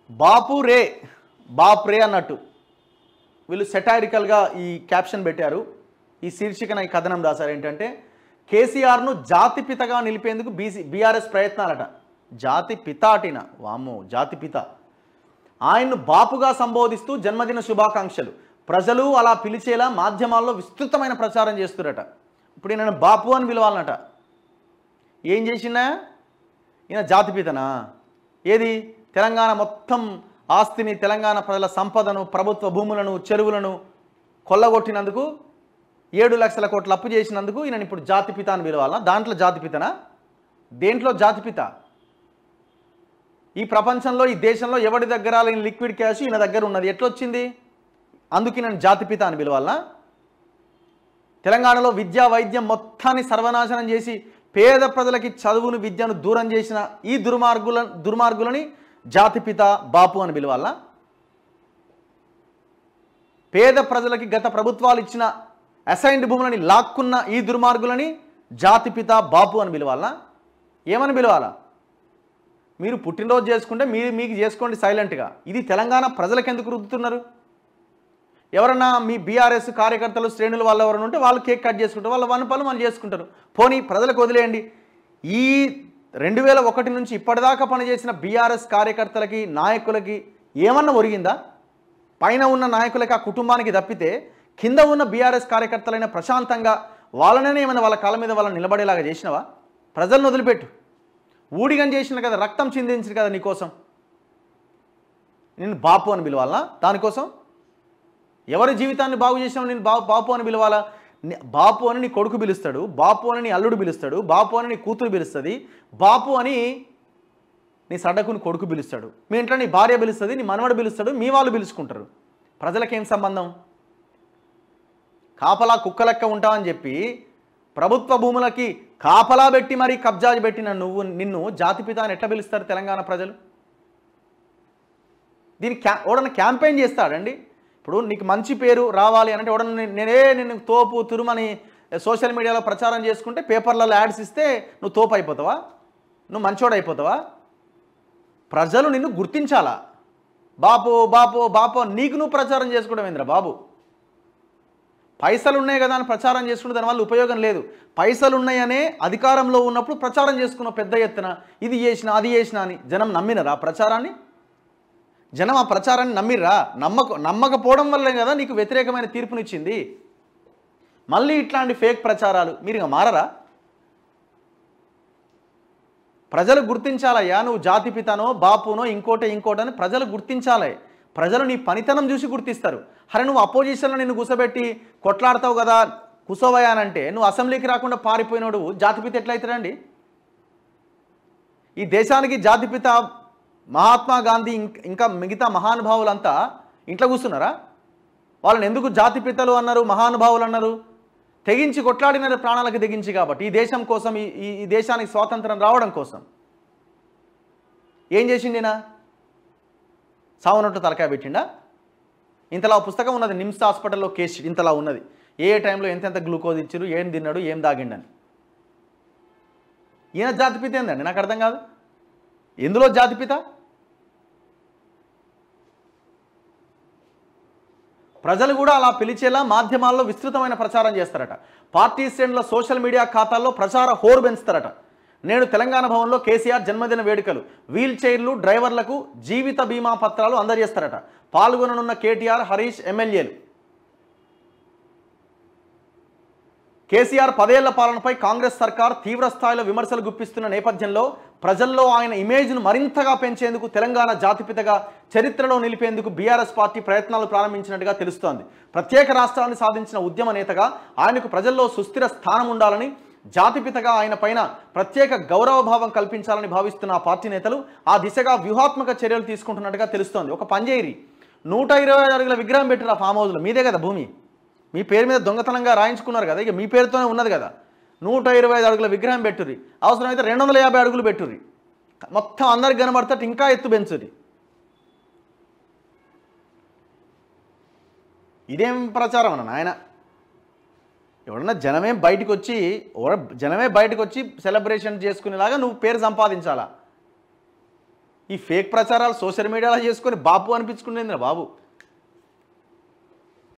బాపు రే బాప్ రే అన్నట్టు వీళ్ళు సెటైరికల్గా ఈ క్యాప్షన్ పెట్టారు. ఈ శీర్షికన ఈ కథనం రాశారు. ఏంటంటే కేసీఆర్ను జాతిపితగా నిలిపేందుకు బీఆర్ఎస్ ప్రయత్నాలట. జాతిపిత అటిన వామ్మో జాతిపిత. ఆయన్ను బాపుగా సంబోధిస్తూ జన్మదిన శుభాకాంక్షలు. ప్రజలు అలా పిలిచేలా మాధ్యమాల్లో విస్తృతమైన ప్రచారం చేస్తురట. ఇప్పుడు ఈయన బాపు అని పిలవాలన్నట. ఏం చేసినా ఈయన జాతిపితనా? ఏది తెలంగాణ మొత్తం ఆస్తిని, తెలంగాణ ప్రజల సంపదను, ప్రభుత్వ భూములను, చెరువులను కొల్లగొట్టినందుకు 7 లక్షల కోట్ల అప్పు చేసినందుకు ఈయన ఇప్పుడు జాతిపిత అని పిలవాలన్నా? దాంట్లో జాతిపితనా? దేంట్లో జాతిపిత? ఈ ప్రపంచంలో, ఈ దేశంలో ఎవరి దగ్గర లేని లిక్విడ్ క్యాష్ ఈయన దగ్గర ఉన్నది. ఎట్లొచ్చింది? అందుకు నేను జాతిపిత అని పిలవాలన్నా? తెలంగాణలో విద్యా వైద్యం మొత్తాన్ని సర్వనాశనం చేసి పేద ప్రజలకి చదువును, విద్యను దూరం చేసిన ఈ దుర్మార్గులని జాతిపిత, బాపు అని పిలవాలన్నా? పేద ప్రజలకి గత ప్రభుత్వాలు ఇచ్చిన అసైన్డ్ భూములని లాక్కున్న ఈ దుర్మార్గులని జాతిపిత, బాపు అని పిలవాలన్నా? ఏమని పిలవాలా? మీరు పుట్టినరోజు చేసుకుంటే మీకు చేసుకోండి సైలెంట్గా. ఇది తెలంగాణ ప్రజలకు ఎందుకు రుద్దుతున్నారు? ఎవరన్నా మీ బీఆర్ఎస్ కార్యకర్తలు, శ్రేణులు వాళ్ళు ఎవరైనా ఉంటే వాళ్ళు కేక్ కట్ చేసుకుంటారు, వాళ్ళ పనులు వాళ్ళు చేసుకుంటారు. పోనీ ప్రజలకు వదిలేయండి. ఈ 2001 నుంచి ఇప్పటిదాకా పనిచేసిన బీఆర్ఎస్ కార్యకర్తలకి, నాయకులకి ఏమన్నా ఒరిగిందా? పైన ఉన్న నాయకులకి, ఆ కుటుంబానికి తప్పితే కింద ఉన్న బీఆర్ఎస్ కార్యకర్తలైన ప్రశాంతంగా వాళ్ళనే ఏమైనా వాళ్ళ కాళ్ళ మీద వాళ్ళని నిలబడేలాగా చేసినవా? ప్రజలను వదిలిపెట్టు. ఊడిగం చేసిన కదా, రక్తం చిందించిన కదా నీకోసం. నేను బాపు అని పిలవాలా? దానికోసం ఎవరి జీవితాన్ని బాగు చేసినావు? నేను బాపు అని పిలవాలా? బాపు అని నీ కొడుకు పిలుస్తాడు, బాపు అని నీ అల్లుడు పిలుస్తాడు, బాపు అని నీ కూతురు పిలుస్తుంది, బాపు అని నీ సడ్డకుని కొడుకు పిలుస్తాడు, మీ ఇంట్లో నీ భార్య పిలుస్తుంది, నీ మనవడు పిలుస్తాడు, మీ వాళ్ళు పిలుచుకుంటారు. ప్రజలకేం సంబంధం? కాపలా కుక్కలెక్క ఉంటామని చెప్పి ప్రభుత్వ భూములకి కాపలా పెట్టి మరీ కబ్జా పెట్టిన నిన్ను జాతిపిత అని ఎట్లా పిలుస్తారు తెలంగాణ ప్రజలు? దీనికి ఎవడన్నా క్యాంపెయిన్ చేస్తాడండి? ఇప్పుడు నీకు మంచి పేరు రావాలి అంటే ఎవడన్నా నిన్ను తోపు తురుమని సోషల్ మీడియాలో ప్రచారం చేసుకుంటే, పేపర్లలో యాడ్స్ ఇస్తే నువ్వు తోపు అయిపోతావా? నువ్వు మంచోడు అయిపోతావా? ప్రజలు నిన్ను గుర్తించాలా? బాపు బాపు బాపు నీకు నువ్వు ప్రచారం చేసుకోవడం ఏంద్రా బాబు? పైసలు ఉన్నాయి కదా అని ప్రచారం చేసుకుంటే దానివల్ల ఉపయోగం లేదు. పైసలు ఉన్నాయనే అధికారంలో ఉన్నప్పుడు ప్రచారం చేసుకున్న పెద్ద ఎత్తున ఇది చేసినా అది చేసినా అని. జనం నమ్మినరా ప్రచారాన్ని? జనం ఆ ప్రచారాన్ని నమ్మిర్రా? నమ్మకపోవడం వల్లే కదా నీకు వ్యతిరేకమైన తీర్పునిచ్చింది. మళ్ళీ ఇట్లాంటి ఫేక్ ప్రచారాలు మీరు ఇక మారరా? ప్రజలు గుర్తించాలయ్యా, నువ్వు జాతిపితనో బాపునో ఇంకోటని ప్రజలు గుర్తించాలి. ప్రజలు నీ పనితనం చూసి గుర్తిస్తారు. అరే నువ్వు అపోజిషన్లో నిన్ను కూసబెట్టి కొట్లాడతావు కదా, కూసోవయానంటే నువ్వు అసెంబ్లీకి రాకుండా పారిపోయినోడు జాతిపిత ఎట్లయితాడండి? ఈ దేశానికి జాతిపిత మహాత్మా గాంధీ ఇంకా మిగతా మహానుభావులంతా ఇంట్లో కూర్చున్నారా? వాళ్ళని ఎందుకు జాతిపితలు అన్నారు, మహానుభావులు అన్నారు? తెగించి కొట్లాడిన ప్రాణాలకు తెగించి కాబట్టి, ఈ దేశం కోసం, ఈ దేశానికి స్వాతంత్రం రావడం కోసం. ఏం చేసిండినా? సావునట్టు తలకాయ పెట్టిండా? ఇంతలా పుస్తకం ఉన్నది, నిమ్స్ హాస్పిటల్లో కేసు ఇంతలా ఉన్నది. ఏ టైంలో ఎంతెంత గ్లూకోజ్ ఇచ్చారు, ఏం తిన్నాడు, ఏం తాగిండని. ఈయన జాతిపిత ఏందండి? నాకు అర్థం కాదు. ఎందులో జాతిపిత? ప్రజలు కూడా అలా పిలిచేలా మాధ్యమాల్లో విస్తృతమైన ప్రచారం చేస్తారట. పార్టీ శ్రేణుల సోషల్ మీడియా ఖాతాల్లో ప్రచార హోరు పెంచుతారట. నేడు తెలంగాణ భవన్లో కేసీఆర్ జన్మదిన వేడుకలు, వీల్ చైర్లు, డ్రైవర్లకు జీవిత బీమా పత్రాలు అందజేస్తారట. పాల్గొననున్న కేటీఆర్, హరీష్ ఎమ్మెల్యేలు. కేసీఆర్ 10 ఏళ్ల పాలనపై కాంగ్రెస్ సర్కార్ తీవ్ర స్థాయిలో విమర్శలు గుప్పిస్తున్న నేపథ్యంలో ప్రజల్లో ఆయన ఇమేజ్ను మరింతగా పెంచేందుకు, తెలంగాణ జాతిపితగా చరిత్రలో నిలిపేందుకు బీఆర్ఎస్ పార్టీ ప్రయత్నాలు ప్రారంభించినట్టుగా తెలుస్తోంది. ప్రత్యేక రాష్ట్రాన్ని సాధించిన ఉద్యమ నేతగా ఆయనకు ప్రజల్లో సుస్థిర స్థానం ఉండాలని, జాతిపితగా ఆయన పైన ప్రత్యేక గౌరవభావం కల్పించాలని భావిస్తున్న ఆ పార్టీ నేతలు ఆ దిశగా వ్యూహాత్మక చర్యలు తీసుకుంటున్నట్టుగా తెలుస్తోంది. ఒక పంజేరి 125 అడుగుల విగ్రహం పెట్టిన ఫామ్ హౌస్లో, మీదే కదా భూమి, మీ పేరు మీద దొంగతనంగా రాయించుకున్నారు కదా, ఇక మీ పేరుతోనే ఉన్నది కదా. 125 అడుగుల విగ్రహం పెట్టుర్రి, అవసరమైతే 250 అడుగులు పెట్టుర్రి, మొత్తం అందరికి కనబడతాడు, ఇంకా ఎత్తు పెంచుర్రి. ఇదేం ప్రచారం అన్న ఆయన? ఎవడన్నా జనమే బయటకు వచ్చి సెలబ్రేషన్ చేసుకునేలాగా నువ్వు పేరు సంపాదించాలా? ఈ ఫేక్ ప్రచారాలు సోషల్ మీడియాలో చేసుకొని బాపు అనిపించుకునేంద్ర బాబు.